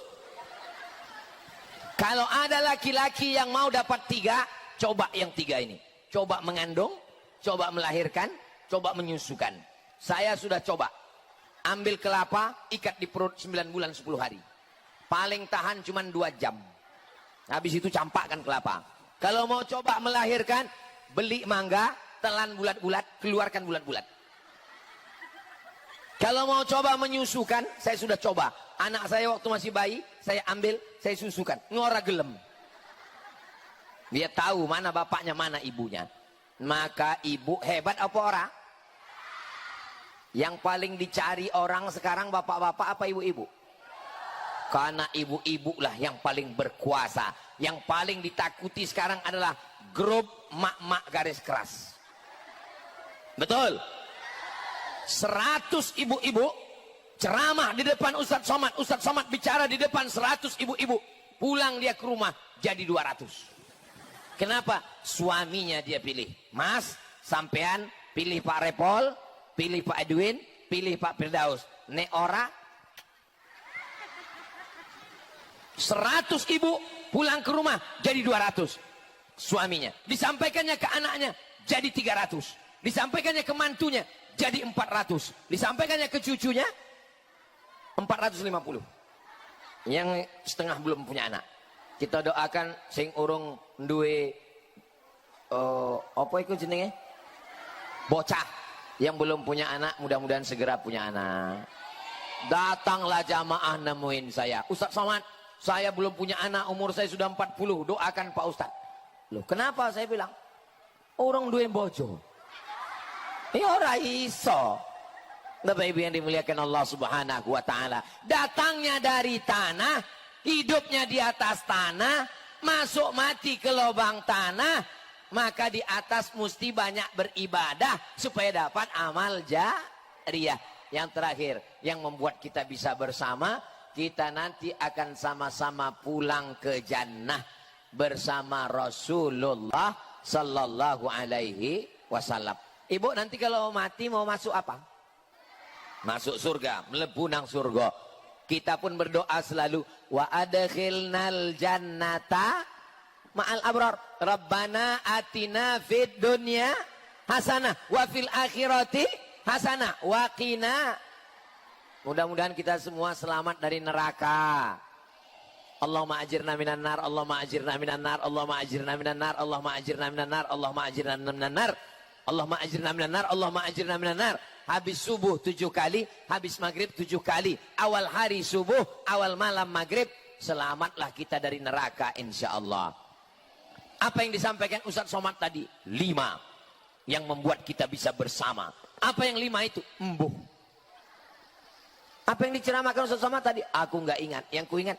Kalau ada laki-laki yang mau dapat 3, coba yang 3 ini. Coba mengandung, coba melahirkan, coba menyusukan. Saya sudah coba. Ambil kelapa, ikat di perut 9 bulan 10 hari. Paling tahan cuma 2 jam. Habis itu campakkan kelapa. Kalau mau coba melahirkan, beli mangga, telan bulat-bulat, keluarkan bulat-bulat. Kalau mau coba menyusukan, saya sudah coba. Anak saya waktu masih bayi, saya ambil, saya susukan. Ngora gelem. Dia tahu mana bapaknya, mana ibunya. Maka ibu hebat apa orang? Yang paling dicari orang sekarang bapak-bapak apa ibu-ibu? Karena ibu-ibu lah yang paling berkuasa. Yang paling ditakuti sekarang adalah grup mak-mak garis keras. Betul? 100 ibu-ibu ceramah di depan Ustadz Somad. Ustadz Somad bicara di depan 100 ibu-ibu. Pulang dia ke rumah jadi 200. Kenapa? Suaminya dia pilih. Mas, sampean pilih Pak Repol, pilih Pak Edwin, pilih Pak Firdaus. Nek ora 100 ibu pulang ke rumah jadi 200. Suaminya. Disampaikannya ke anaknya jadi 300. Disampaikannya ke mantunya jadi 400. Disampaikannya ke cucunya 450. Yang setengah belum punya anak. Kita doakan sing urung duwe apa itu jenenge? Bocah yang belum punya anak, mudah-mudahan segera punya anak. Datanglah jamaah nemuin saya. Ustadz Somad, saya belum punya anak, umur saya sudah 40. Doakan Pak Ustadz. Loh, kenapa? Saya bilang, orang duwe bojo. Ya ora iso. Bapak Ibu yang dimuliakan Allah Subhanahu wa taala. Datangnya dari tanah, hidupnya di atas tanah, masuk mati ke lubang tanah, maka di atas mesti banyak beribadah supaya dapat amal jariyah. Yang terakhir, yang membuat kita bisa bersama, kita nanti akan sama-sama pulang ke jannah bersama Rasulullah sallallahu alaihi wasallam. Ibu nanti kalau mati mau masuk apa? Masuk surga, mlebu nang surga. Kita pun berdoa selalu, wa adkhilnal jannata ma'al abrar. Rabbana atina fid dunya hasanah wa fil akhirati hasanah wa qina Mudah-mudahan kita semua selamat dari neraka. Allahumma ajirna minan nar, Allahumma ajirna minan nar, Allahumma ajirna minan nar, Allahumma ajirna minan nar, Allahumma ajirna minan nar, Allahumma ajirna minan nar, Allahumma ajirna minan nar. Habis subuh 7 kali, habis maghrib 7 kali. Awal hari subuh, awal malam maghrib. Selamatlah kita dari neraka insyaallah. Apa yang disampaikan Ustaz Somad tadi? 5 yang membuat kita bisa bersama. Apa yang 5 itu? Embuh. Apa yang diceramahkan Ustaz Somad tadi? Aku nggak ingat. Yang ku ingat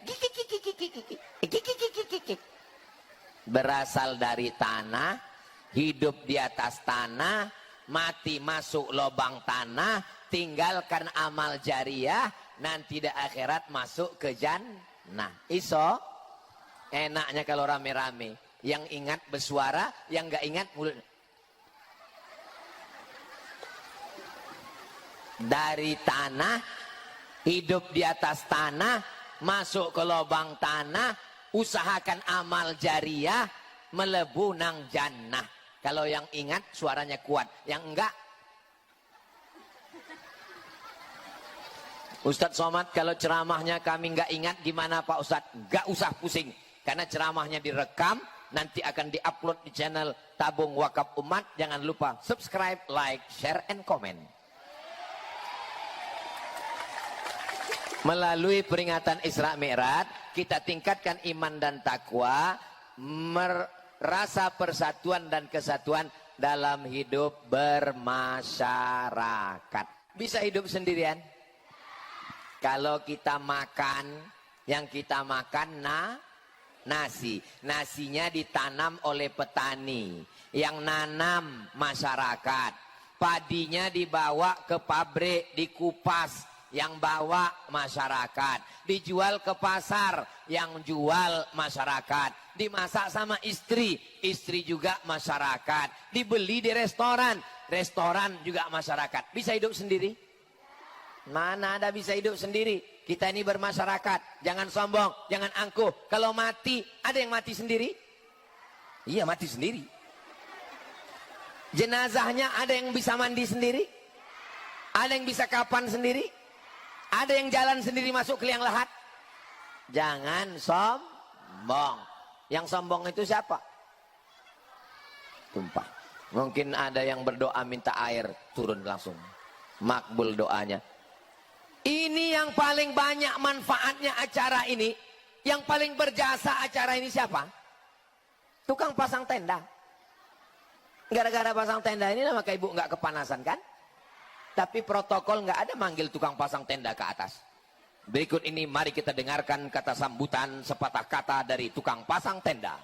berasal dari tanah, hidup di atas tanah, mati masuk lubang tanah, tinggalkan amal jariah, nanti di akhirat masuk ke jannah. Iso enaknya kalau rame-rame. Yang ingat bersuara, yang nggak ingat mulut. Dari tanah, hidup di atas tanah, masuk ke lubang tanah, usahakan amal jariah, melebu nang jannah. Kalau yang ingat suaranya kuat, yang enggak. Ustadz Somad kalau ceramahnya kami enggak ingat gimana Pak Ustadz? Enggak usah pusing, karena ceramahnya direkam, nanti akan diupload di channel Tabung Wakaf Umat. Jangan lupa subscribe, like, share, and comment. Melalui peringatan Isra Mi'raj, kita tingkatkan iman dan takwa, merasa persatuan dan kesatuan dalam hidup bermasyarakat. Bisa hidup sendirian? Kalau kita makan, yang kita makan nasi. Nasinya ditanam oleh petani, yang nanam masyarakat. Padinya dibawa ke pabrik, dikupas, yang bawa masyarakat, dijual ke pasar, yang jual masyarakat, dimasak sama istri, istri juga masyarakat, dibeli di restoran, restoran juga masyarakat. Bisa hidup sendiri? Mana ada bisa hidup sendiri? Kita ini bermasyarakat, jangan sombong, jangan angkuh. Kalau mati, ada yang mati sendiri? Iya, mati sendiri. Jenazahnya ada yang bisa mandi sendiri? Ada yang bisa kapan sendiri? Ada yang jalan sendiri masuk ke liang lahat? Jangan sombong. Yang sombong itu siapa? Tumpah. Mungkin ada yang berdoa minta air turun langsung. Makbul doanya. Ini yang paling banyak manfaatnya acara ini. Yang paling berjasa acara ini siapa? Tukang pasang tenda. Gara-gara pasang tenda ini maka ibu nggak kepanasan kan? Tapi protokol nggak ada manggil tukang pasang tenda ke atas. Berikut ini mari kita dengarkan kata sambutan sepatah kata dari tukang pasang tenda.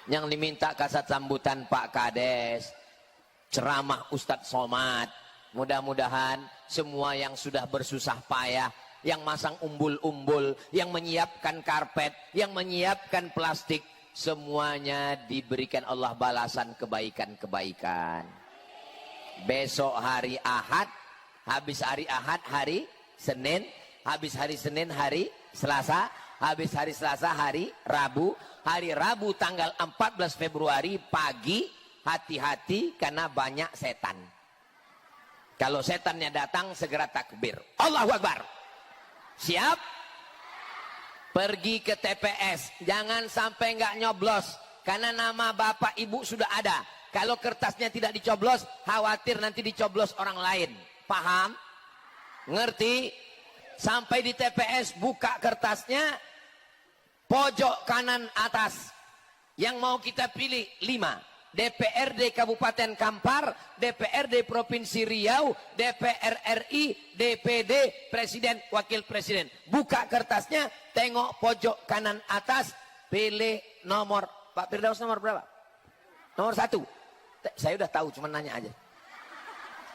Yang diminta kasat sambutan Pak Kades, ceramah Ustadz Somad. Mudah-mudahan semua yang sudah bersusah payah, yang masang umbul-umbul, yang menyiapkan karpet, yang menyiapkan plastik, semuanya diberikan Allah balasan kebaikan-kebaikan. Besok hari Ahad, habis hari Ahad hari Senin, habis hari Senin hari Selasa, habis hari Selasa hari Rabu, hari Rabu tanggal 14 Februari pagi, hati-hati karena banyak setan. Kalau setannya datang segera takbir, Allahu Akbar. Siap? Pergi ke TPS, jangan sampai nggak nyoblos karena nama bapak ibu sudah ada. Kalau kertasnya tidak dicoblos, khawatir nanti dicoblos orang lain. Paham? Ngerti? Sampai di TPS, buka kertasnya, pojok kanan atas. Yang mau kita pilih 5. DPRD Kabupaten Kampar, DPRD Provinsi Riau, DPR RI, DPD, Presiden, Wakil Presiden. Buka kertasnya, tengok pojok kanan atas, pilih nomor. Pak Firdaus nomor berapa? Nomor 1. Saya udah tahu, cuma nanya aja.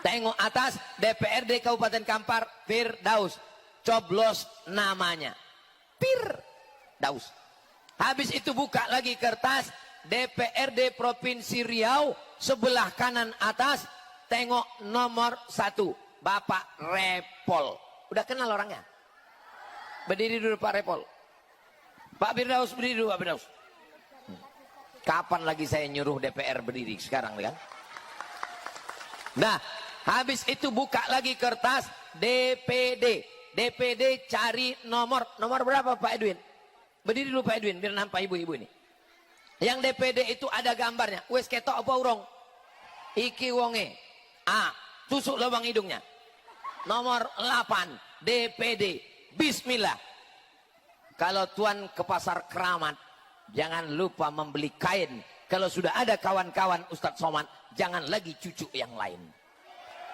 Tengok atas, DPRD Kabupaten Kampar, Firdaus. Coblos namanya. Firdaus. Habis itu buka lagi kertas, DPRD Provinsi Riau, sebelah kanan atas, tengok nomor 1. Bapak Repol. Udah kenal orangnya? Berdiri dulu Pak Repol. Pak Firdaus, berdiri dulu Pak Firdaus. Kapan lagi saya nyuruh DPR berdiri sekarang kan? Nah, habis itu buka lagi kertas, DPD. DPD cari nomor berapa Pak Edwin? Berdiri dulu Pak Edwin biar nampak ibu-ibu ini. Yang DPD itu ada gambarnya. Wes ketok apa urung? Iki wonge. A. Tusuk lubang hidungnya. Nomor 8. DPD. Bismillah. Kalau tuan ke pasar Keramat, jangan lupa membeli kain. Kalau sudah ada kawan-kawan Ustadz Somad, jangan lagi cucu yang lain.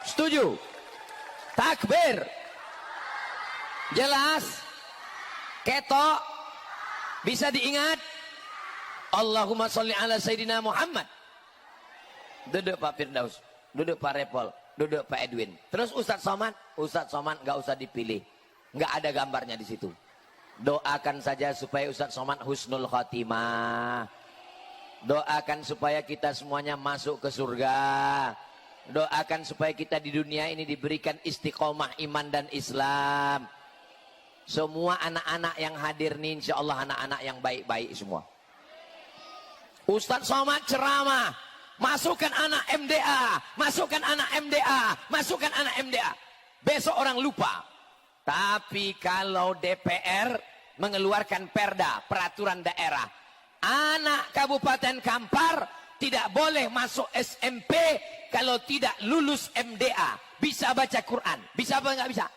Setuju? Takbir. Jelas? Ketok? Bisa diingat? Allahumma sholli ala Sayyidina Muhammad. Duduk Pak Firdaus, duduk Pak Repol, duduk Pak Edwin. Terus Ustadz Somad nggak usah dipilih, nggak ada gambarnya di situ. Doakan saja supaya Ustadz Somad husnul khotimah. Doakan supaya kita semuanya masuk ke surga. Doakan supaya kita di dunia ini diberikan istiqomah iman dan Islam. Semua anak-anak yang hadir nih insya Allah anak-anak yang baik-baik semua. Ustadz Somad ceramah, masukkan anak MDA, masukkan anak MDA, masukkan anak MDA. Besok orang lupa. Tapi kalau DPR mengeluarkan perda, peraturan daerah, anak Kabupaten Kampar tidak boleh masuk SMP kalau tidak lulus MDA. Bisa baca Quran, bisa apa nggak bisa?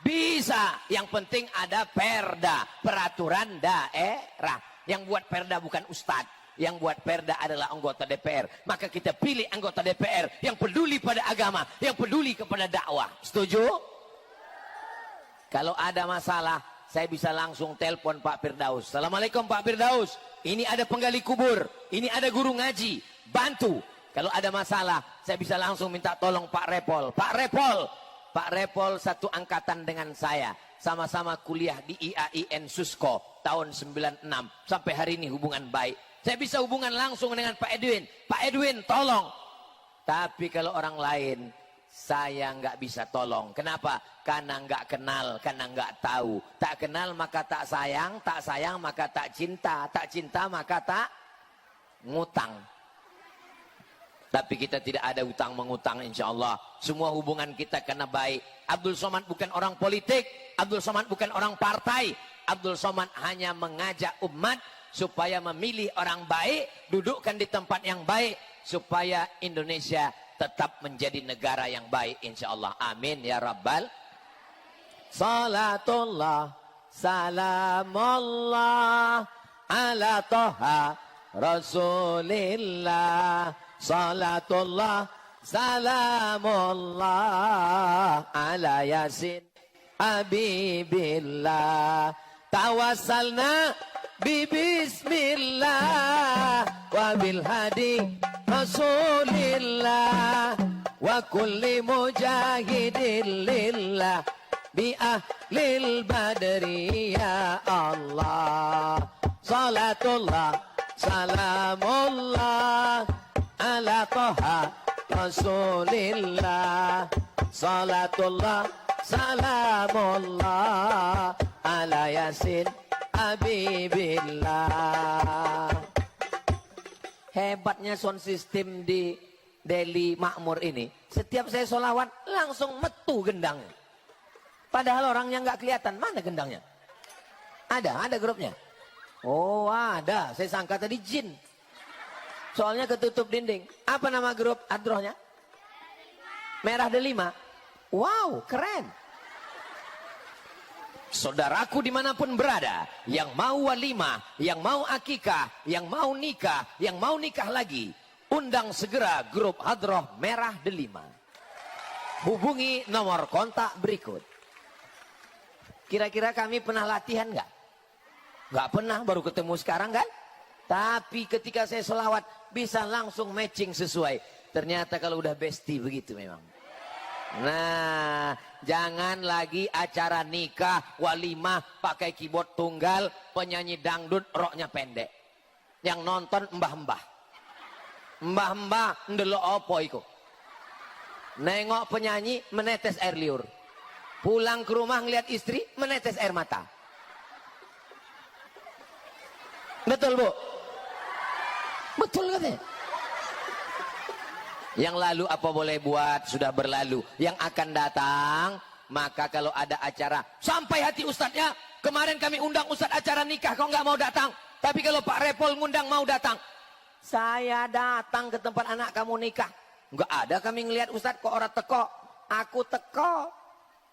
Bisa. Yang penting ada perda, peraturan daerah. Yang buat perda bukan ustadz. Yang buat perda adalah anggota DPR. Maka kita pilih anggota DPR yang peduli pada agama, yang peduli kepada dakwah. Setuju? Kalau ada masalah, saya bisa langsung telepon Pak Firdaus. Assalamualaikum Pak Firdaus. Ini ada penggali kubur, ini ada guru ngaji, bantu. Kalau ada masalah, saya bisa langsung minta tolong Pak Repol. Pak Repol satu angkatan dengan saya. Sama-sama kuliah di IAIN Susko tahun 96. Sampai hari ini hubungan baik. Saya bisa hubungan langsung dengan Pak Edwin. Pak Edwin tolong. Tapi kalau orang lain, saya nggak bisa tolong. Kenapa? Karena nggak kenal, karena nggak tahu. Tak kenal maka tak sayang maka tak cinta maka tak ngutang. Tapi kita tidak ada utang mengutang insya Allah. Semua hubungan kita kena baik. Abdul Somad bukan orang politik. Abdul Somad bukan orang partai. Abdul Somad hanya mengajak umat supaya memilih orang baik, dudukkan di tempat yang baik, supaya Indonesia tetap menjadi negara yang baik insya Allah. Amin ya Rabbal. Salatullah salamullah ala toha Rasulillah. Salatullah salamullah ala Yasin Habibillah. Tawassalna Bismillah wa bil hadi Rasulillah wa kulli mujahidin lillah bi ahlil badri ya Allah. Salatullah salamullah ala toha Rasulillah. Salatullah salamullah ala Yasin Habibillah. Hebatnya sound system di Delhi Makmur ini. Setiap saya sholawat langsung metu gendang. Padahal orangnya nggak kelihatan. Mana gendangnya? Ada grupnya. Oh ada. Saya sangka tadi jin. Soalnya ketutup dinding. Apa nama grup adrohnya? Merah Delima. Wow keren. Saudaraku dimanapun berada, yang mau walimah, yang mau akikah, yang mau nikah lagi, undang segera grup Hadroh Merah Delima. Hubungi nomor kontak berikut. Kira-kira kami pernah latihan nggak? Nggak pernah, baru ketemu sekarang kan? Tapi ketika saya selawat bisa langsung matching sesuai. Ternyata kalau udah bestie begitu memang. Nah, jangan lagi acara nikah, walimah, pakai keyboard tunggal, penyanyi dangdut, roknya pendek. Yang nonton mbah-mbah. Mbah-mbah, ndelok apa iku? Nengok penyanyi, menetes air liur. Pulang ke rumah ngeliat istri, menetes air mata. Betul, Bu? Betul katanya. Yang lalu apa boleh buat, sudah berlalu. Yang akan datang Maka kalau ada acara, sampai hati ustadznya, kemarin kami undang ustadz acara nikah, kok nggak mau datang. Tapi kalau Pak Repol ngundang mau datang. Saya datang ke tempat anak kamu nikah. Nggak ada kami ngelihat ustadz kok orang teko. Aku teko.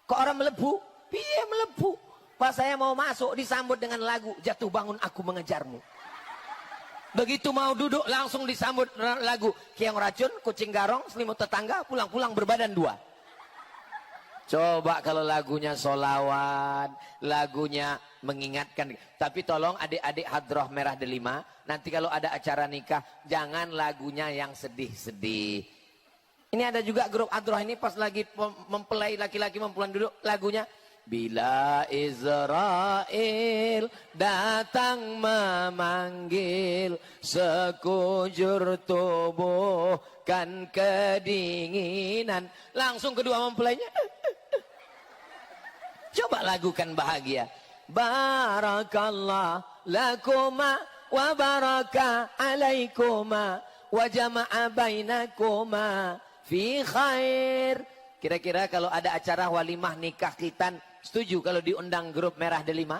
Kok orang melebu? Piye melebu? Pas saya mau masuk disambut dengan lagu Jatuh Bangun Aku Mengejarmu. Begitu mau duduk langsung disambut lagu Kiang Racun, Kucing Garong, Selimut Tetangga, Pulang-pulang Berbadan Dua. Coba kalau lagunya solawat, lagunya mengingatkan. Tapi tolong adik-adik Hadroh Merah Delima, nanti kalau ada acara nikah, jangan lagunya yang sedih-sedih. Ini ada juga grup Hadroh ini pas lagi mempelai laki-laki mempulang duduk, lagunya Bila Israel datang memanggil, sekujur tubuh kan kedinginan. Langsung kedua mempelainya coba lagukan bahagia. Barakallah lakuma wa baraka alaikuma wa jama'a bainakuma fi khair. Kira-kira kalau ada acara walimah nikah khitan, setuju kalau diundang grup Merah Delima?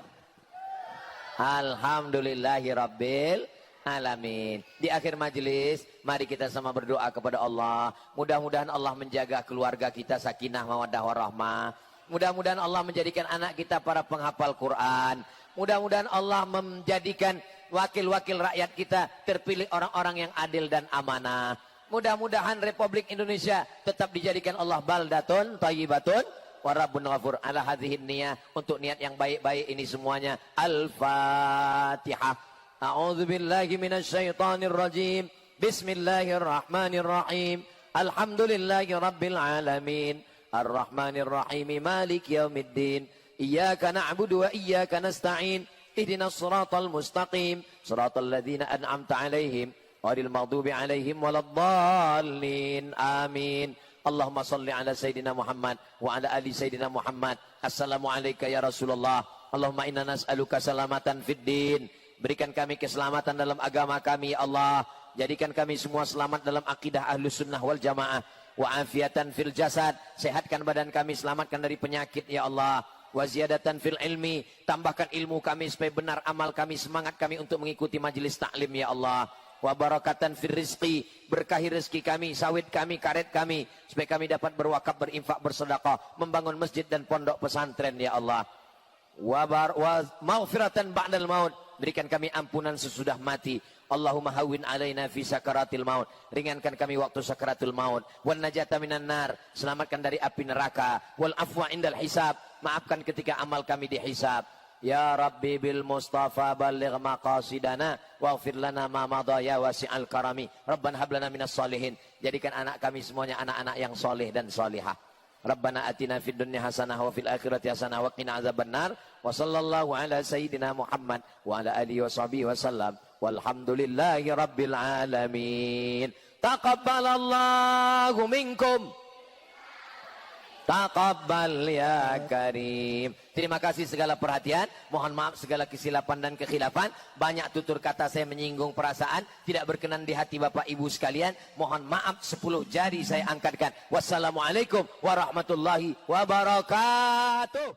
Alhamdulillahi rabbil alamin. Di akhir majelis, mari kita sama berdoa kepada Allah. Mudah-mudahan Allah menjaga keluarga kita sakinah mawaddah warahmah. Mudah-mudahan Allah menjadikan anak kita para penghafal Quran. Mudah-mudahan Allah menjadikan wakil-wakil rakyat kita terpilih orang-orang yang adil dan amanah. Mudah-mudahan Republik Indonesia tetap dijadikan Allah baldatun thayyibatun wa rabbun ghafur. Ala hadhihi niyah, untuk niat yang baik-baik ini semuanya. Al-Fatihah. A'udzubillahi minasyaitonir rajim. Bismillahirrahmanirrahim. Alhamdulillahi rabbil alamin. Ar-Rahmanir Rahim Malik Yaumiddin. Iyyaka na'budu wa iyyaka nasta'in. Ihdinas siratal mustaqim. Siratal ladzina an'amta 'alaihim ghairil maghdubi 'alaihim waladdallin. Amin. Allahumma shalli ala sayidina Muhammad wa ala ali sayidina Muhammad. Assalamu alayka ya Rasulullah. Allahumma inna nas'aluka salamatan fid din. Berikan kami keselamatan dalam agama kami ya Allah. Jadikan kami semua selamat dalam akidah Ahlus Sunnah wal Jamaah. Wa afiatan fil jasad, sehatkan badan kami, selamatkan dari penyakit ya Allah. Wa ziyadatan fil ilmi, tambahkan ilmu kami supaya benar amal kami, semangat kami untuk mengikuti majelis taklim ya Allah. Wa barakatan fil rizqi, berkahi rezeki kami, sawit kami, karet kami, supaya kami dapat berwakaf, berinfak, bersedekah, membangun masjid dan pondok pesantren ya Allah. Wa maghfiratan ba'dal maut, berikan kami ampunan sesudah mati. Allahumma hawwin alaina fi sakaratil maut, ringankan kami waktu sakaratul maut. Wan najata minan nar, selamatkan dari api neraka. Wal afwa indal hisab, maafkan ketika amal kami dihisab. Ya Rabbi bil Mustafa balligh maqasidana waghfir lana ma madha ya wasi'al karami. Rabbana hab lana minas solihin, jadikan anak kami semuanya anak-anak yang soleh dan solihah. Rabbana atina fid dunya hasanah wa fil akhirati hasanah wa qina azabannar. Wa sallallahu ala sayyidina Muhammad wa ala alihi wa sahbihi wasallam. Walhamdulillahi rabbil alamin. Taqabbalallahu minkum. Taqabbal ya karim. Terima kasih segala perhatian. Mohon maaf segala kesilapan dan kekhilafan. Banyak tutur kata saya menyinggung perasaan, tidak berkenan di hati Bapak Ibu sekalian. Mohon maaf, 10 jari saya angkatkan. Wassalamualaikum warahmatullahi wabarakatuh.